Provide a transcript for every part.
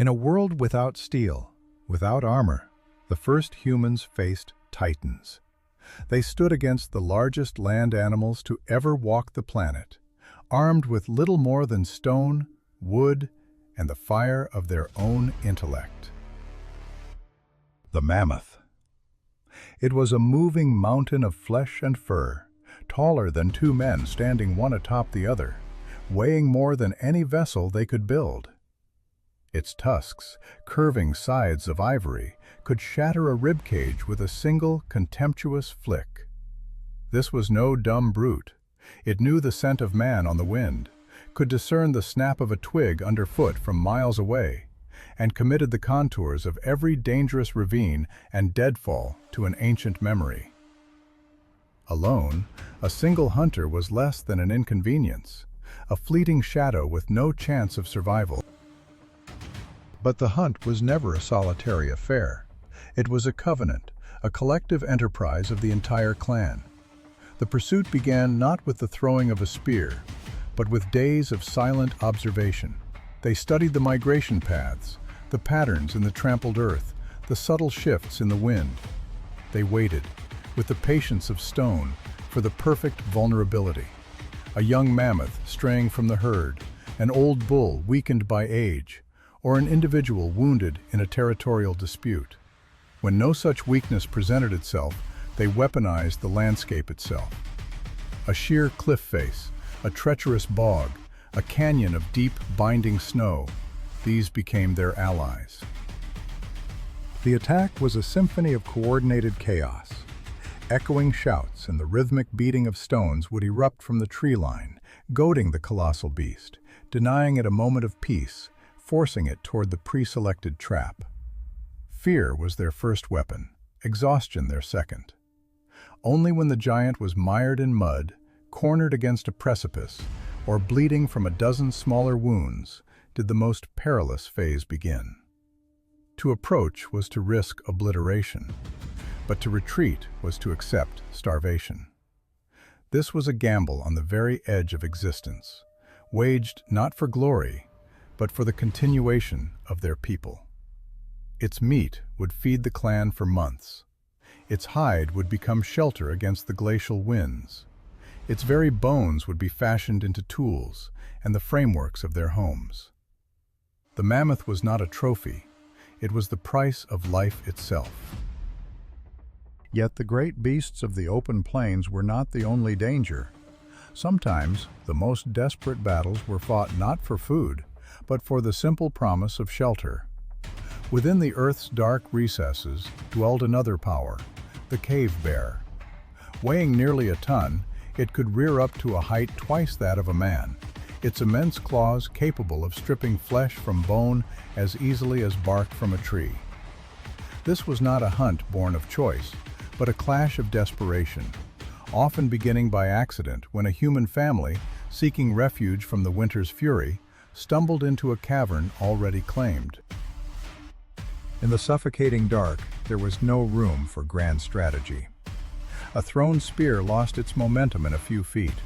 In a world without steel, without armor, the first humans faced titans. They stood against the largest land animals to ever walk the planet, armed with little more than stone, wood, and the fire of their own intellect. The mammoth. It was a moving mountain of flesh and fur, taller than two men standing one atop the other, weighing more than any vessel they could build. Its tusks, curving sides of ivory, could shatter a ribcage with a single, contemptuous flick. This was no dumb brute. It knew the scent of man on the wind, could discern the snap of a twig underfoot from miles away, and committed the contours of every dangerous ravine and deadfall to an ancient memory. Alone, a single hunter was less than an inconvenience, a fleeting shadow with no chance of survival. But the hunt was never a solitary affair. It was a covenant, a collective enterprise of the entire clan. The pursuit began not with the throwing of a spear, but with days of silent observation. They studied the migration paths, the patterns in the trampled earth, the subtle shifts in the wind. They waited, with the patience of stone, for the perfect vulnerability. A young mammoth straying from the herd, an old bull weakened by age, or an individual wounded in a territorial dispute. When no such weakness presented itself, they weaponized the landscape itself. A sheer cliff face, a treacherous bog, a canyon of deep, binding snow, these became their allies. The attack was a symphony of coordinated chaos. Echoing shouts and the rhythmic beating of stones would erupt from the tree line, goading the colossal beast, denying it a moment of peace, forcing it toward the pre-selected trap. Fear was their first weapon, exhaustion their second. Only when the giant was mired in mud, cornered against a precipice, or bleeding from a dozen smaller wounds, did the most perilous phase begin. To approach was to risk obliteration, but to retreat was to accept starvation. This was a gamble on the very edge of existence, waged not for glory, but for the continuation of their people. Its meat would feed the clan for months. Its hide would become shelter against the glacial winds. Its very bones would be fashioned into tools and the frameworks of their homes. The mammoth was not a trophy. It was the price of life itself. Yet the great beasts of the open plains were not the only danger. Sometimes the most desperate battles were fought not for food, but for the simple promise of shelter. Within the earth's dark recesses dwelled another power, the cave bear. Weighing nearly a ton, it could rear up to a height twice that of a man, its immense claws capable of stripping flesh from bone as easily as bark from a tree. This was not a hunt born of choice, but a clash of desperation, often beginning by accident when a human family, seeking refuge from the winter's fury, stumbled into a cavern already claimed. In the suffocating dark, there was no room for grand strategy. A thrown spear lost its momentum in a few feet.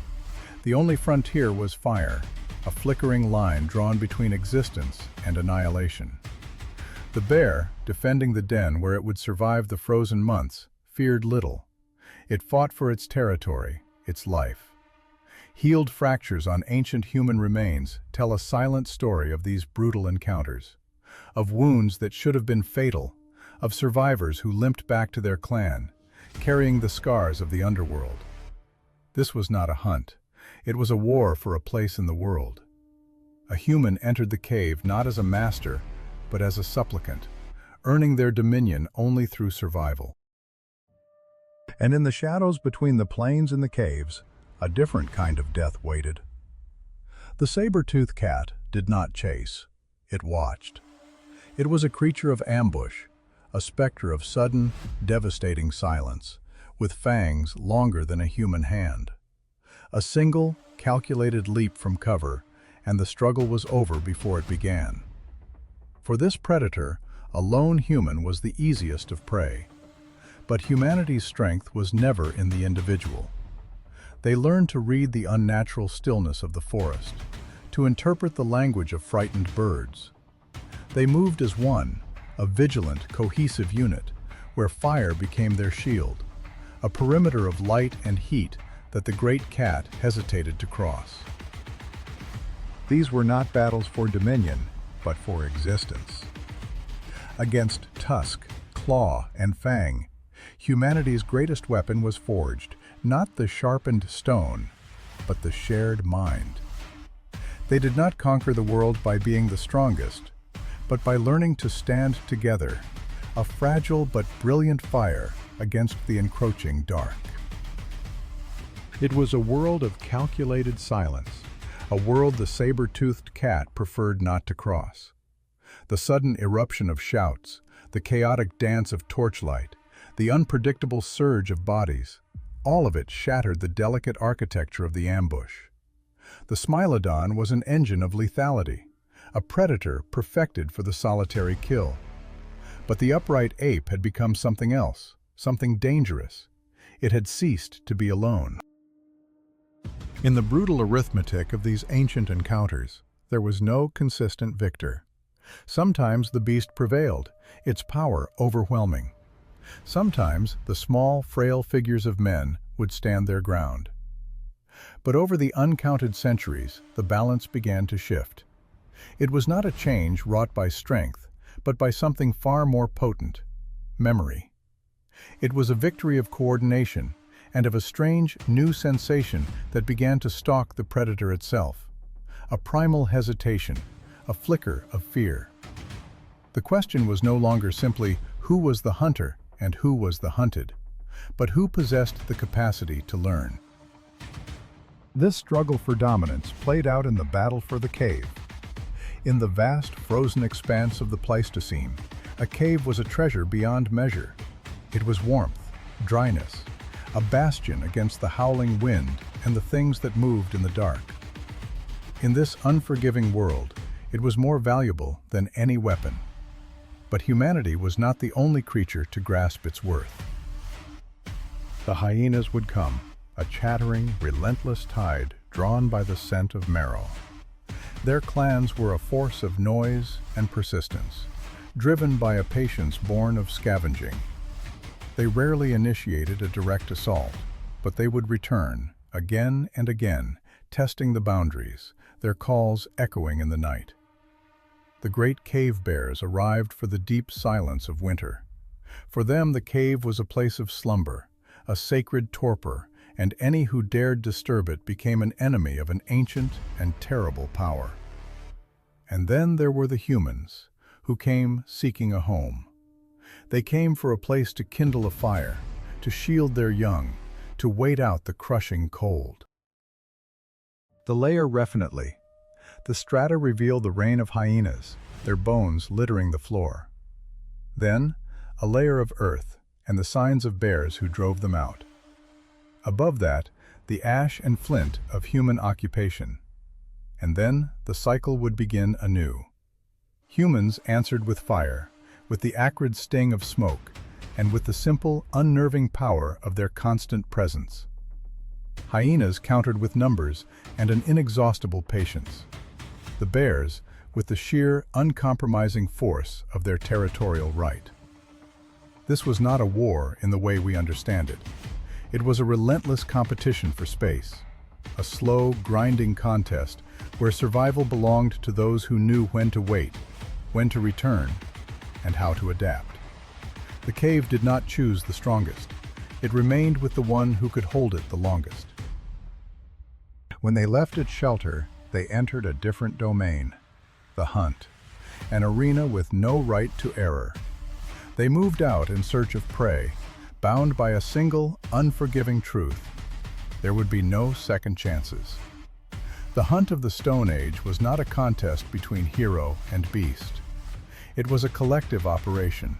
The only frontier was fire, a flickering line drawn between existence and annihilation. The bear, defending the den where it would survive the frozen months, feared little. It fought for its territory, its life. Healed fractures on ancient human remains tell a silent story of these brutal encounters, of wounds that should have been fatal, of survivors who limped back to their clan, carrying the scars of the underworld. This was not a hunt. It was a war for a place in the world. A human entered the cave not as a master, but as a supplicant, earning their dominion only through survival. And in the shadows between the plains and the caves, a different kind of death waited. The saber-toothed cat did not chase. It watched. It was a creature of ambush, a specter of sudden, devastating silence, with fangs longer than a human hand. A single, calculated leap from cover, and the struggle was over before it began. For this predator, a lone human was the easiest of prey. But humanity's strength was never in the individual. They learned to read the unnatural stillness of the forest, to interpret the language of frightened birds. They moved as one, a vigilant, cohesive unit, where fire became their shield, a perimeter of light and heat that the great cat hesitated to cross. These were not battles for dominion, but for existence. Against tusk, claw, and fang, humanity's greatest weapon was forged, not the sharpened stone, but the shared mind. They did not conquer the world by being the strongest, but by learning to stand together, a fragile but brilliant fire against the encroaching dark. It was a world of calculated silence, a world the saber-toothed cat preferred not to cross. The sudden eruption of shouts, the chaotic dance of torchlight, the unpredictable surge of bodies, all of it shattered the delicate architecture of the ambush. The Smilodon was an engine of lethality, a predator perfected for the solitary kill. But the upright ape had become something else, something dangerous. It had ceased to be alone. In the brutal arithmetic of these ancient encounters, there was no consistent victor. Sometimes the beast prevailed, its power overwhelming. Sometimes the small, frail figures of men would stand their ground. But over the uncounted centuries, the balance began to shift. It was not a change wrought by strength, but by something far more potent: memory. It was a victory of coordination, and of a strange, new sensation that began to stalk the predator itself. A primal hesitation, a flicker of fear. The question was no longer simply who was the hunter and who was the hunted, but who possessed the capacity to learn. This struggle for dominance played out in the battle for the cave. In the vast, frozen expanse of the Pleistocene, a cave was a treasure beyond measure. It was warmth, dryness, a bastion against the howling wind and the things that moved in the dark. In this unforgiving world, it was more valuable than any weapon. But humanity was not the only creature to grasp its worth. The hyenas would come, a chattering, relentless tide drawn by the scent of marrow. Their clans were a force of noise and persistence, driven by a patience born of scavenging. They rarely initiated a direct assault, but they would return, again and again, testing the boundaries, their calls echoing in the night. The great cave bears arrived for the deep silence of winter. For them the cave was a place of slumber, a sacred torpor, and any who dared disturb it became an enemy of an ancient and terrible power. And then there were the humans, who came seeking a home. They came for a place to kindle a fire, to shield their young, to wait out the crushing cold. The layer refinitely. The strata reveal the reign of hyenas, their bones littering the floor. Then, a layer of earth, and the signs of bears who drove them out. Above that, the ash and flint of human occupation. And then the cycle would begin anew. Humans answered with fire, with the acrid sting of smoke, and with the simple, unnerving power of their constant presence. Hyenas countered with numbers and an inexhaustible patience. The bears, with the sheer, uncompromising force of their territorial right. This was not a war in the way we understand it. It was a relentless competition for space, a slow, grinding contest where survival belonged to those who knew when to wait, when to return, and how to adapt. The cave did not choose the strongest. It remained with the one who could hold it the longest. When they left its shelter, they entered a different domain, the hunt, an arena with no right to error. They moved out in search of prey, bound by a single, unforgiving truth: there would be no second chances. The hunt of the Stone Age was not a contest between hero and beast. It was a collective operation,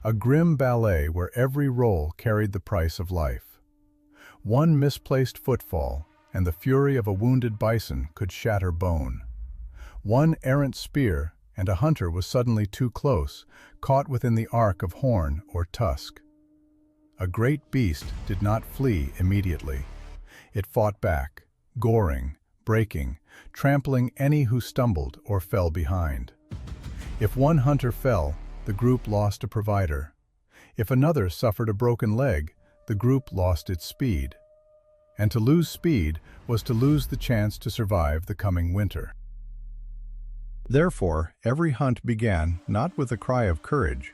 a grim ballet where every role carried the price of life. One misplaced footfall, and the fury of a wounded bison could shatter bone. One errant spear, and a hunter was suddenly too close, caught within the arc of horn or tusk. A great beast did not flee immediately. It fought back, goring, breaking, trampling any who stumbled or fell behind. If one hunter fell, the group lost a provider. If another suffered a broken leg, the group lost its speed. And to lose speed was to lose the chance to survive the coming winter. Therefore, every hunt began not with a cry of courage,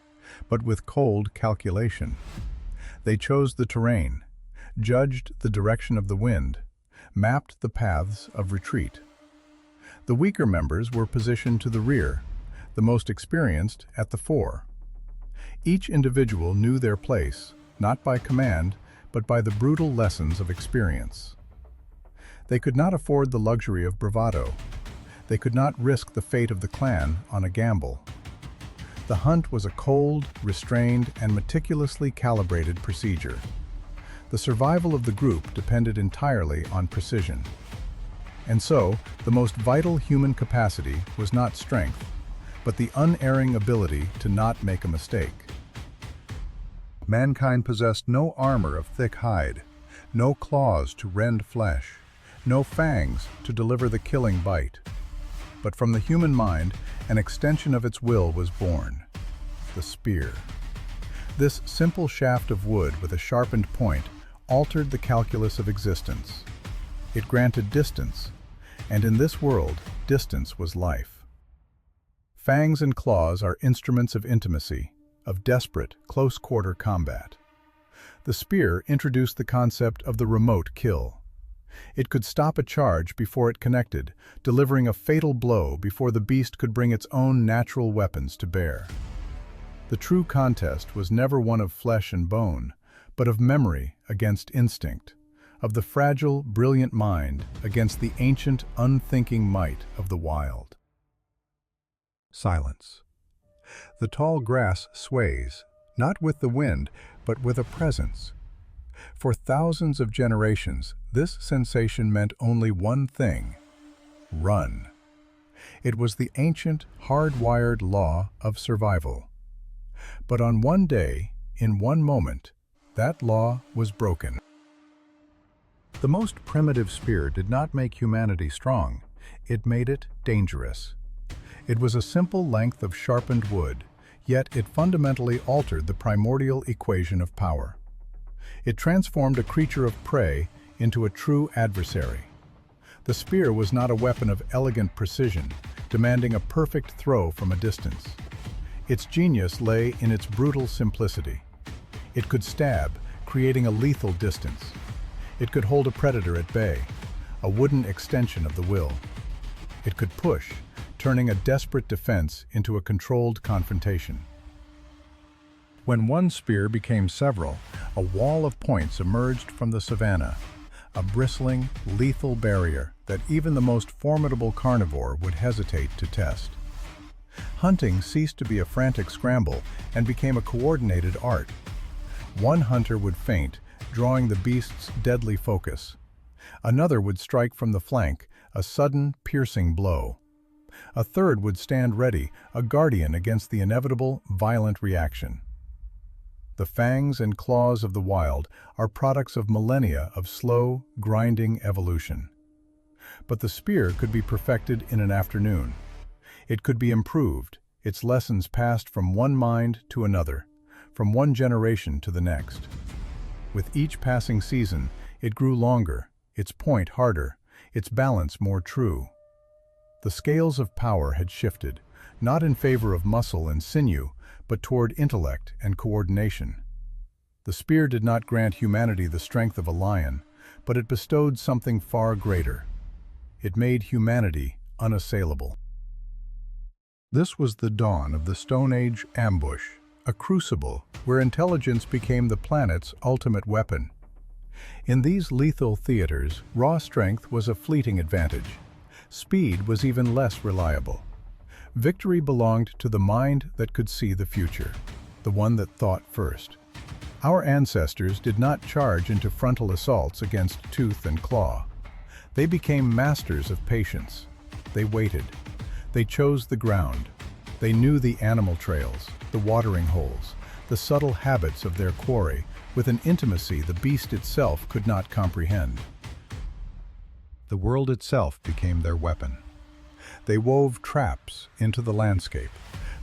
but with cold calculation. They chose the terrain, judged the direction of the wind, mapped the paths of retreat. The weaker members were positioned to the rear, the most experienced at the fore. Each individual knew their place, not by command, but by the brutal lessons of experience. They could not afford the luxury of bravado. They could not risk the fate of the clan on a gamble. The hunt was a cold, restrained, and meticulously calibrated procedure. The survival of the group depended entirely on precision. And so, the most vital human capacity was not strength, but the unerring ability to not make a mistake. Mankind possessed no armor of thick hide, no claws to rend flesh, no fangs to deliver the killing bite. But from the human mind, an extension of its will was born: the spear. This simple shaft of wood with a sharpened point altered the calculus of existence. It granted distance, and in this world, distance was life. Fangs and claws are instruments of intimacy, of desperate, close-quarter combat. The spear introduced the concept of the remote kill. It could stop a charge before it connected, delivering a fatal blow before the beast could bring its own natural weapons to bear. The true contest was never one of flesh and bone, but of memory against instinct, of the fragile, brilliant mind against the ancient, unthinking might of the wild. Silence. The tall grass sways, not with the wind, but with a presence. For thousands of generations, this sensation meant only one thing: run. It was the ancient, hardwired law of survival. But on one day, in one moment, that law was broken. The most primitive spear did not make humanity strong. It made it dangerous. It was a simple length of sharpened wood, yet it fundamentally altered the primordial equation of power. It transformed a creature of prey into a true adversary. The spear was not a weapon of elegant precision, demanding a perfect throw from a distance. Its genius lay in its brutal simplicity. It could stab, creating a lethal distance. It could hold a predator at bay, a wooden extension of the will. It could push, turning a desperate defense into a controlled confrontation. When one spear became several, a wall of points emerged from the savanna, a bristling, lethal barrier that even the most formidable carnivore would hesitate to test. Hunting ceased to be a frantic scramble and became a coordinated art. One hunter would feint, drawing the beast's deadly focus. Another would strike from the flank, a sudden, piercing blow. A third would stand ready, a guardian against the inevitable, violent reaction. The fangs and claws of the wild are products of millennia of slow, grinding evolution. But the spear could be perfected in an afternoon. It could be improved, its lessons passed from one mind to another, from one generation to the next. With each passing season, it grew longer, its point harder, its balance more true. The scales of power had shifted, not in favor of muscle and sinew, but toward intellect and coordination. The spear did not grant humanity the strength of a lion, but it bestowed something far greater. It made humanity unassailable. This was the dawn of the Stone Age ambush, a crucible where intelligence became the planet's ultimate weapon. In these lethal theaters, raw strength was a fleeting advantage. Speed was even less reliable. Victory belonged to the mind that could see the future, the one that thought first. Our ancestors did not charge into frontal assaults against tooth and claw. They became masters of patience. They waited. They chose the ground. They knew the animal trails, the watering holes, the subtle habits of their quarry with an intimacy the beast itself could not comprehend. The world itself became their weapon. They wove traps into the landscape,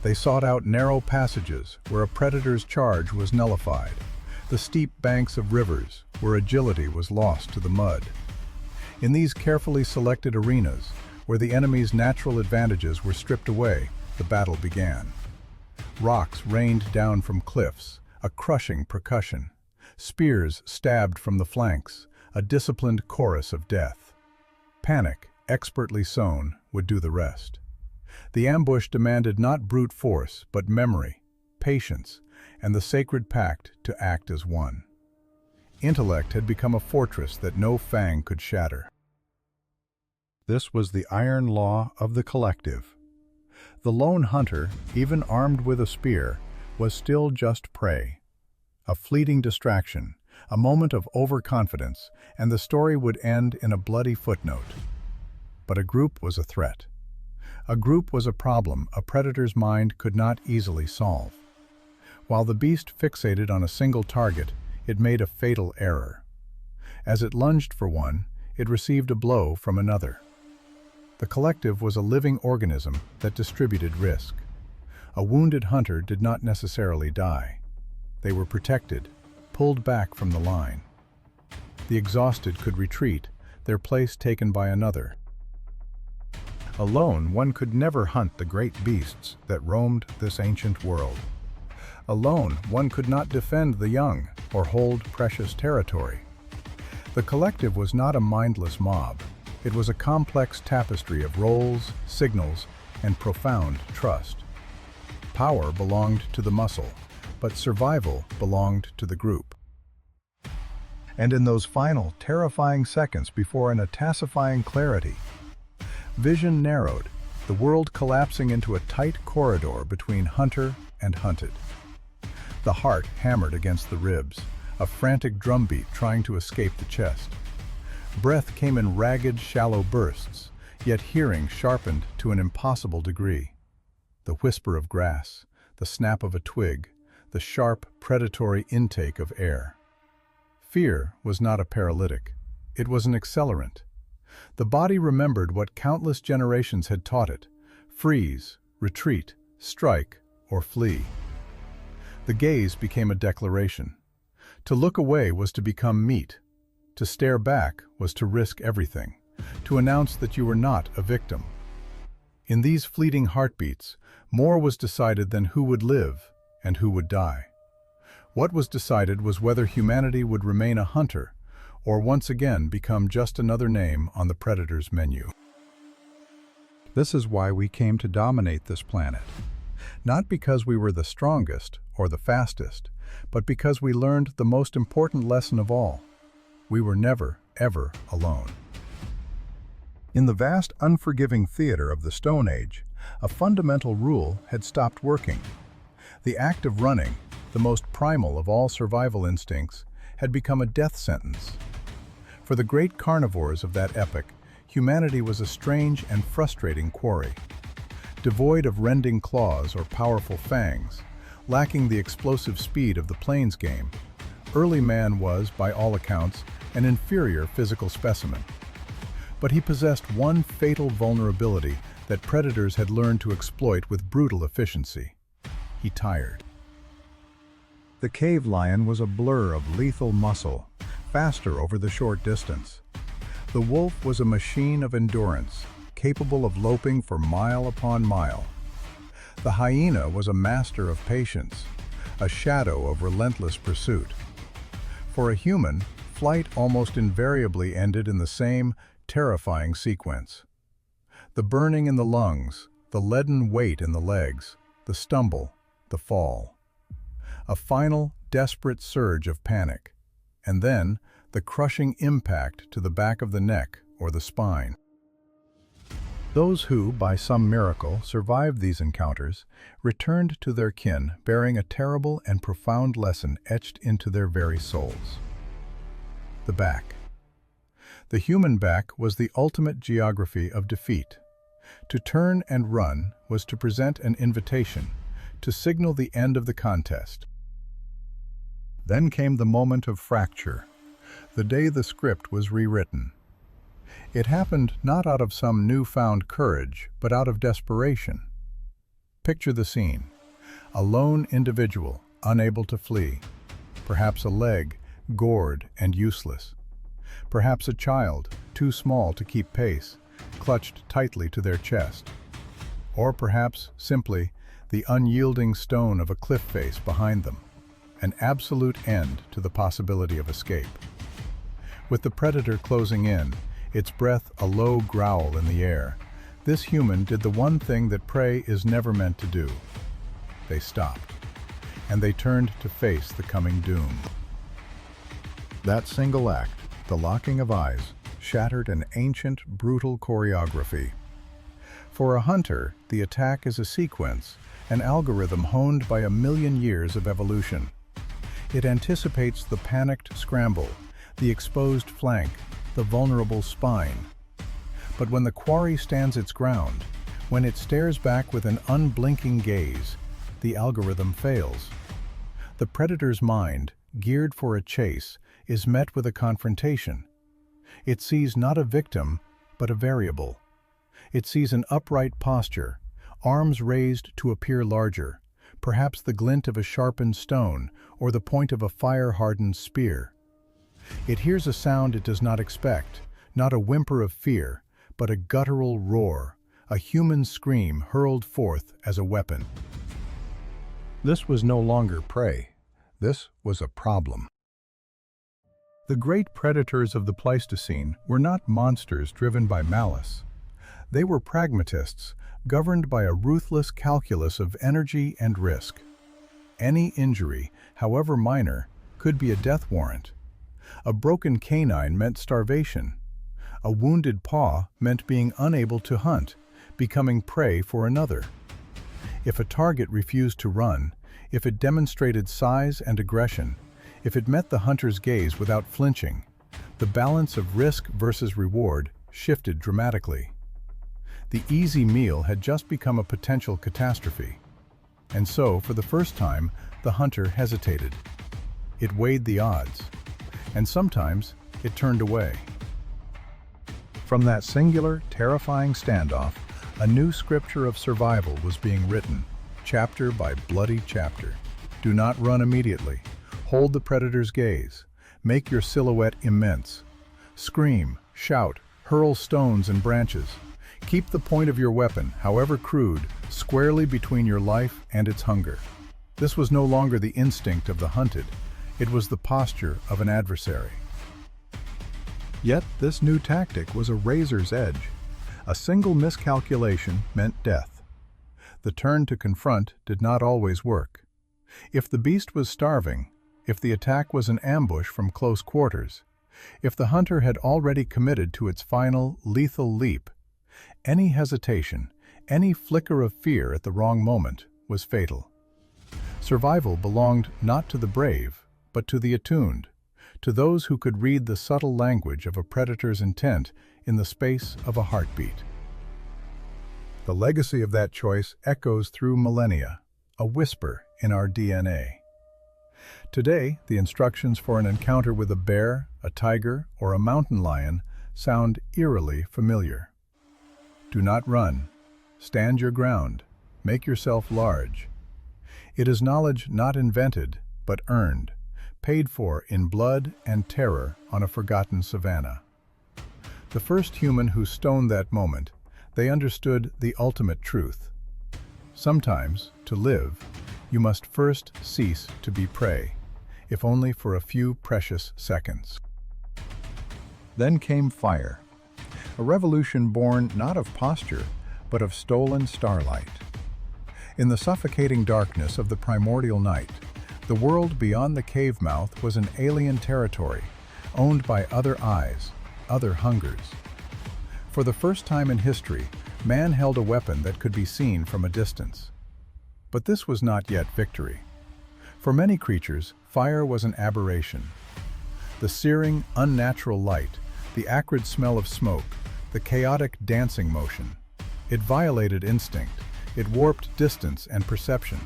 They sought out narrow passages where a predator's charge was nullified, the steep banks of rivers where agility was lost to the mud. In these carefully selected arenas, where the enemy's natural advantages were stripped away, the battle began. Rocks rained down from cliffs, a crushing percussion. Spears stabbed from the flanks, a disciplined chorus of death. Panic, expertly sown, would do the rest. The ambush demanded not brute force, but memory, patience, and the sacred pact to act as one. Intellect had become a fortress that no fang could shatter. This was the iron law of the collective. The lone hunter, even armed with a spear, was still just prey. A fleeting distraction, a moment of overconfidence, and the story would end in a bloody footnote. But a group was a threat. A group was a problem a predator's mind could not easily solve. While the beast fixated on a single target, it made a fatal error. As it lunged for one, it received a blow from another. The collective was a living organism that distributed risk. A wounded hunter did not necessarily die. They were protected, pulled back from the line. The exhausted could retreat, their place taken by another. Alone, one could never hunt the great beasts that roamed this ancient world. Alone, one could not defend the young or hold precious territory. The collective was not a mindless mob. It was a complex tapestry of roles, signals, and profound trust. Power belonged to the muscle, but survival belonged to the group. And in those final, terrifying seconds before an intensifying clarity, vision narrowed, the world collapsing into a tight corridor between hunter and hunted. The heart hammered against the ribs, a frantic drumbeat trying to escape the chest. Breath came in ragged, shallow bursts, yet hearing sharpened to an impossible degree. The whisper of grass, the snap of a twig, the sharp, predatory intake of air. Fear was not a paralytic. It was an accelerant. The body remembered what countless generations had taught it: freeze, retreat, strike, or flee. The gaze became a declaration. To look away was to become meat. To stare back was to risk everything, to announce that you were not a victim. In these fleeting heartbeats, more was decided than who would live and who would die. What was decided was whether humanity would remain a hunter or once again become just another name on the predator's menu. This is why we came to dominate this planet. Not because we were the strongest or the fastest, but because we learned the most important lesson of all. We were never, ever alone. In the vast, unforgiving theater of the Stone Age, a fundamental rule had stopped working. The act of running, the most primal of all survival instincts, had become a death sentence. For the great carnivores of that epoch, humanity was a strange and frustrating quarry. Devoid of rending claws or powerful fangs, lacking the explosive speed of the Plains game, early man was, by all accounts, an inferior physical specimen. But he possessed one fatal vulnerability that predators had learned to exploit with brutal efficiency. He tired. The cave lion was a blur of lethal muscle, faster over the short distance. The wolf was a machine of endurance, capable of loping for mile upon mile. The hyena was a master of patience, a shadow of relentless pursuit. For a human, flight almost invariably ended in the same terrifying sequence. The burning in the lungs, the leaden weight in the legs, the stumble, the fall. A final, desperate surge of panic, and then the crushing impact to the back of the neck or the spine. Those who, by some miracle, survived these encounters returned to their kin bearing a terrible and profound lesson etched into their very souls. The back. The human back was the ultimate geography of defeat. To turn and run was to present an invitation, to signal the end of the contest. Then came the moment of fracture, the day the script was rewritten. It happened not out of some newfound courage, but out of desperation. Picture the scene. A lone individual, unable to flee. Perhaps a leg, gored and useless. Perhaps a child, too small to keep pace, clutched tightly to their chest. Or perhaps, simply, the unyielding stone of a cliff face behind them, an absolute end to the possibility of escape. With the predator closing in, its breath a low growl in the air, this human did the one thing that prey is never meant to do. They stopped, and they turned to face the coming doom. That single act, the locking of eyes, shattered an ancient, brutal choreography. For a hunter, the attack is a sequence, an algorithm honed by 1,000,000 years of evolution. It anticipates the panicked scramble, the exposed flank, the vulnerable spine. But when the quarry stands its ground, when it stares back with an unblinking gaze, the algorithm fails. The predator's mind, geared for a chase, is met with a confrontation. It sees not a victim, but a variable. It sees an upright posture, arms raised to appear larger, perhaps the glint of a sharpened stone or the point of a fire-hardened spear. It hears a sound it does not expect, not a whimper of fear, but a guttural roar, a human scream hurled forth as a weapon. This was no longer prey. This was a problem. The great predators of the Pleistocene were not monsters driven by malice. They were pragmatists, governed by a ruthless calculus of energy and risk. Any injury, however minor, could be a death warrant. A broken canine meant starvation. A wounded paw meant being unable to hunt, becoming prey for another. If a target refused to run, if it demonstrated size and aggression, if it met the hunter's gaze without flinching, the balance of risk versus reward shifted dramatically. The easy meal had just become a potential catastrophe. And so, for the first time, the hunter hesitated. It weighed the odds, and sometimes it turned away. From that singular, terrifying standoff, a new scripture of survival was being written, chapter by bloody chapter. Do not run immediately. Hold the predator's gaze. Make your silhouette immense. Scream, shout, hurl stones and branches. Keep the point of your weapon, however crude, squarely between your life and its hunger. This was no longer the instinct of the hunted. It was the posture of an adversary. Yet this new tactic was a razor's edge. A single miscalculation meant death. The turn to confront did not always work. If the beast was starving, if the attack was an ambush from close quarters, if the hunter had already committed to its final, lethal leap, any hesitation, any flicker of fear at the wrong moment was fatal. Survival belonged not to the brave, but to the attuned, to those who could read the subtle language of a predator's intent in the space of a heartbeat. The legacy of that choice echoes through millennia, a whisper in our DNA. Today, the instructions for an encounter with a bear, a tiger, or a mountain lion sound eerily familiar. Do not run. Stand your ground. Make yourself large. It is knowledge not invented, but earned, paid for in blood and terror on a forgotten savanna. The first human who stoned that moment, they understood the ultimate truth. Sometimes, to live, you must first cease to be prey, if only for a few precious seconds. Then came fire, a revolution born not of posture, but of stolen starlight. In the suffocating darkness of the primordial night, the world beyond the cave mouth was an alien territory, owned by other eyes, other hungers. For the first time in history, man held a weapon that could be seen from a distance. But this was not yet victory. For many creatures, fire was an aberration. The searing, unnatural light, the acrid smell of smoke, the chaotic dancing motion. It violated instinct. It warped distance and perception.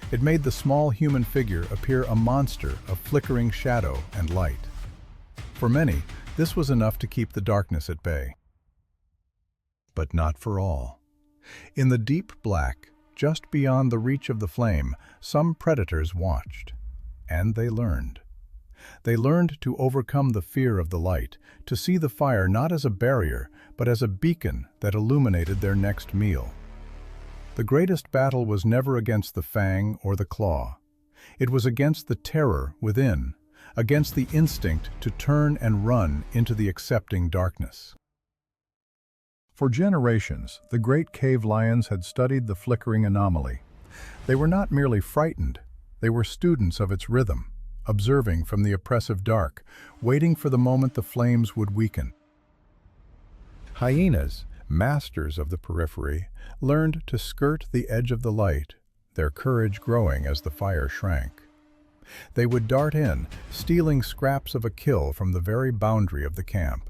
It made the small human figure appear a monster of flickering shadow and light. For many, this was enough to keep the darkness at bay. But not for all. In the deep black, just beyond the reach of the flame, some predators watched. And they learned. They learned to overcome the fear of the light, to see the fire not as a barrier, but as a beacon that illuminated their next meal. The greatest battle was never against the fang or the claw. It was against the terror within, against the instinct to turn and run into the accepting darkness. For generations, the great cave lions had studied the flickering anomaly. They were not merely frightened, they were students of its rhythm, observing from the oppressive dark, waiting for the moment the flames would weaken. Hyenas, masters of the periphery, learned to skirt the edge of the light, their courage growing as the fire shrank. They would dart in, stealing scraps of a kill from the very boundary of the camp.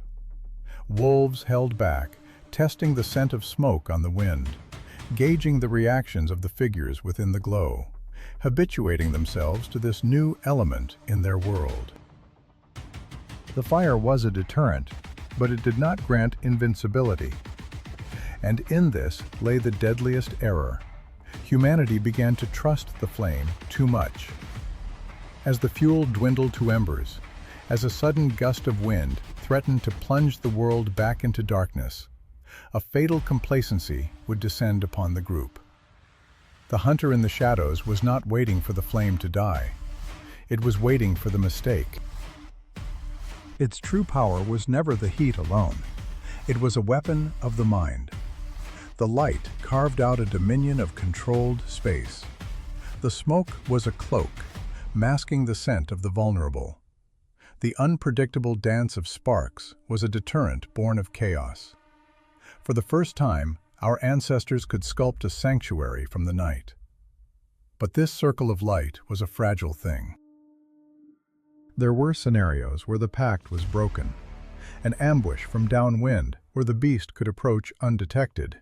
Wolves held back, testing the scent of smoke on the wind, gauging the reactions of the figures within the glow, habituating themselves to this new element in their world. The fire was a deterrent, but it did not grant invincibility. And in this lay the deadliest error. Humanity began to trust the flame too much. As the fuel dwindled to embers, as a sudden gust of wind threatened to plunge the world back into darkness, a fatal complacency would descend upon the group. The hunter in the shadows was not waiting for the flame to die. It was waiting for the mistake. Its true power was never the heat alone. It was a weapon of the mind. The light carved out a dominion of controlled space. The smoke was a cloak, masking the scent of the vulnerable. The unpredictable dance of sparks was a deterrent born of chaos. For the first time, our ancestors could sculpt a sanctuary from the night. But this circle of light was a fragile thing. There were scenarios where the pact was broken, an ambush from downwind where the beast could approach undetected,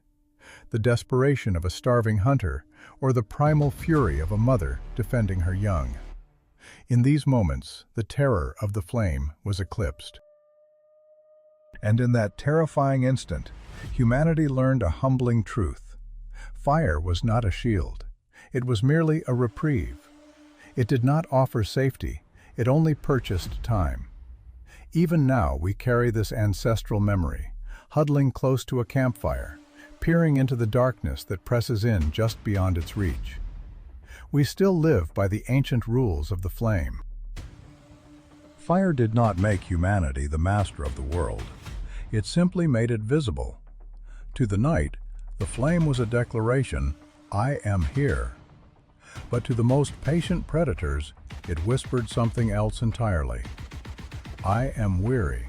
the desperation of a starving hunter, or the primal fury of a mother defending her young. In these moments, the terror of the flame was eclipsed. And in that terrifying instant, humanity learned a humbling truth. Fire was not a shield. It was merely a reprieve. It did not offer safety. It only purchased time. Even now we carry this ancestral memory, huddling close to a campfire, peering into the darkness that presses in just beyond its reach. We still live by the ancient rules of the flame. Fire did not make humanity the master of the world. It simply made it visible. To the night, the flame was a declaration, "I am here." But to the most patient predators, it whispered something else entirely. "I am weary.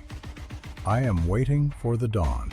I am waiting for the dawn."